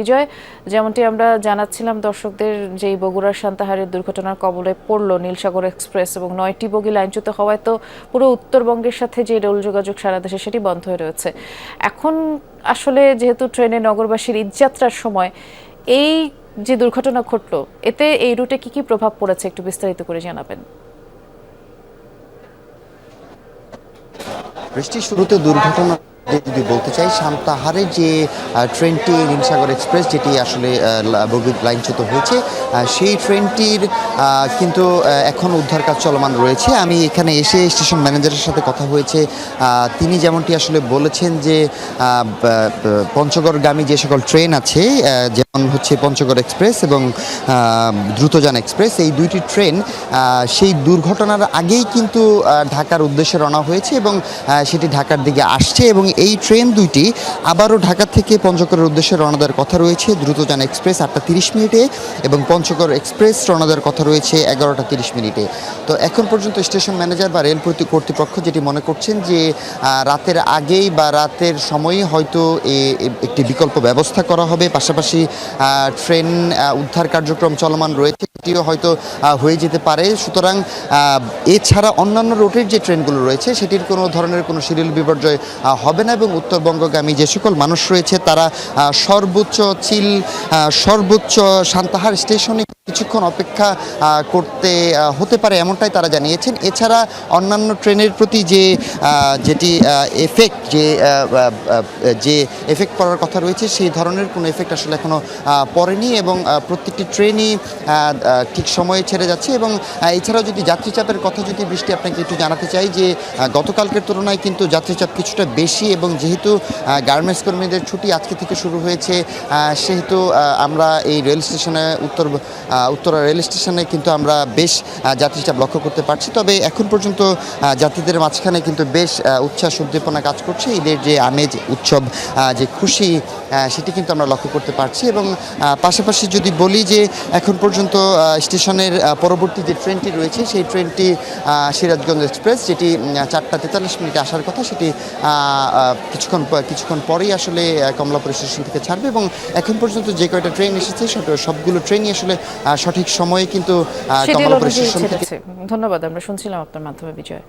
বিজয়, যেমনটি আমরা জানাচ্ছিলাম দর্শকদের, যে বগুড়ার সান্তাহারের দুর্ঘটনার কবলে পড়ল নীলসাগর এক্সপ্রেস এবং ৯টি বগি লাইনচ্যুত হওয়ায় তো পুরো উত্তরবঙ্গের সাথে যে রেল যোগাযোগ সারা দেশে সেটি বন্ধ হয়ে রয়েছে। এখন আসলে যেহেতু ট্রেনে নগরবাসীর ঈদযাত্রার সময় এই যে দুর্ঘটনা ঘটলো, এতে এই রুটে কি কি প্রভাব পড়েছে একটু বিস্তারিত করে জানাবেন। বৃষ্টির শুরুতে দুর্ঘটনা যদি বলতে চাই, সান্তাহারের যে ট্রেনটি নীলসাগর এক্সপ্রেস যেটি আসলে বগি লাইনচ্যুত হয়েছে, সেই ট্রেনটির কিন্তু এখন উদ্ধার কাজ চলমান রয়েছে। আমি এখানে এসে স্টেশন ম্যানেজারের সাথে কথা হয়েছে, তিনি যেমনটি আসলে বলেছেন যে পঞ্চগড়গামী যে সকল ট্রেন আছে, যেমন হচ্ছে পঞ্চগড় এক্সপ্রেস এবং দ্রুতযান এক্সপ্রেস, এই দুইটি ট্রেন সেই দুর্ঘটনার আগেই কিন্তু ঢাকার উদ্দেশ্যে রওনা হয়েছে এবং সেটি ঢাকার দিকে আসছে এবং এই ট্রেন দুইটি আবারও ঢাকা থেকে পঞ্চগড়ের উদ্দেশ্যে রওনা দেওয়ার কথা রয়েছে। দ্রুতযান এক্সপ্রেস 8টা 30 মিনিটে এবং পঞ্চগড় এক্সপ্রেস রওনা দেওয়ার কথা রয়েছে 11টা 30 মিনিটে। তো এখন পর্যন্ত স্টেশন ম্যানেজার বা রেল কর্তৃপক্ষ যেটি মনে করছেন যে রাতের আগেই বা রাতের সময়ই হয়তো একটি বিকল্প ব্যবস্থা করা হবে। পাশাপাশি ট্রেন উদ্ধার কার্যক্রম চলমান রয়েছে, এটিও হয়তো হয়ে যেতে পারে। সুতরাং এছাড়া অন্যান্য রুটের যে ট্রেনগুলো রয়েছে সেটির কোনো ধরনের কোনো শিডিউল বিপর্যয় হবে না এবং উত্তরবঙ্গগামী যে সকল মানুষ রয়েছে তারা সর্বোচ্চ সান্তাহার স্টেশনে কিছুক্ষণ অপেক্ষা করতে হতে পারে, এমনটাই তারা জানিয়েছেন। এছাড়া অন্যান্য ট্রেনের প্রতি যেটি এফেক্ট যে এফেক্ট পড়ার কথা রয়েছে সেই ধরনের কোনো এফেক্ট আসলে এখনও পড়েনি এবং প্রত্যেকটি ট্রেনই ঠিক সময়ে ছেড়ে যাচ্ছে। এবং এছাড়াও যদি যাত্রী চাপের কথা যদি বৃষ্টি আপনাকে একটু জানাতে চাই, যে গতকালকের তুলনায় কিন্তু যাত্রী চাপ কিছুটা বেশি এবং যেহেতু গার্মেন্টস কর্মীদের ছুটি আজকে থেকে শুরু হয়েছে, সেহেতু আমরা এই রেল স্টেশনে উত্তরা রেল স্টেশনে কিন্তু আমরা বেশ যাত্রী চাপ লক্ষ্য করতে পারছি। তবে এখন পর্যন্ত যাত্রীদের মাঝখানে কিন্তু বেশ উচ্ছ্বাস উদ্দীপনা কাজ করছে। ঈদের যে আমেজ, উৎসব, যে খুশি, সেটি কিন্তু আমরা লক্ষ্য করতে পারছি। এবং পাশাপাশি যদি বলি যে এখন পর্যন্ত স্টেশনের পরবর্তী যে ট্রেনটি রয়েছে সেই ট্রেনটি সিরাজগঞ্জ এক্সপ্রেস, যেটি 4টা 43 মিনিটে আসার কথা, সেটি কিছুক্ষণ পরেই আসলে কমলাপুর স্টেশন থেকে ছাড়বে। এবং এখন পর্যন্ত যে কয়টা ট্রেন এসেছে সবগুলো ট্রেনই আসলে সঠিক সময়ে কিন্তু কমলাপুর স্টেশন থেকে। ধন্যবাদ, আমরা শুনছিলাম আপনার মাধ্যমে বিজয়।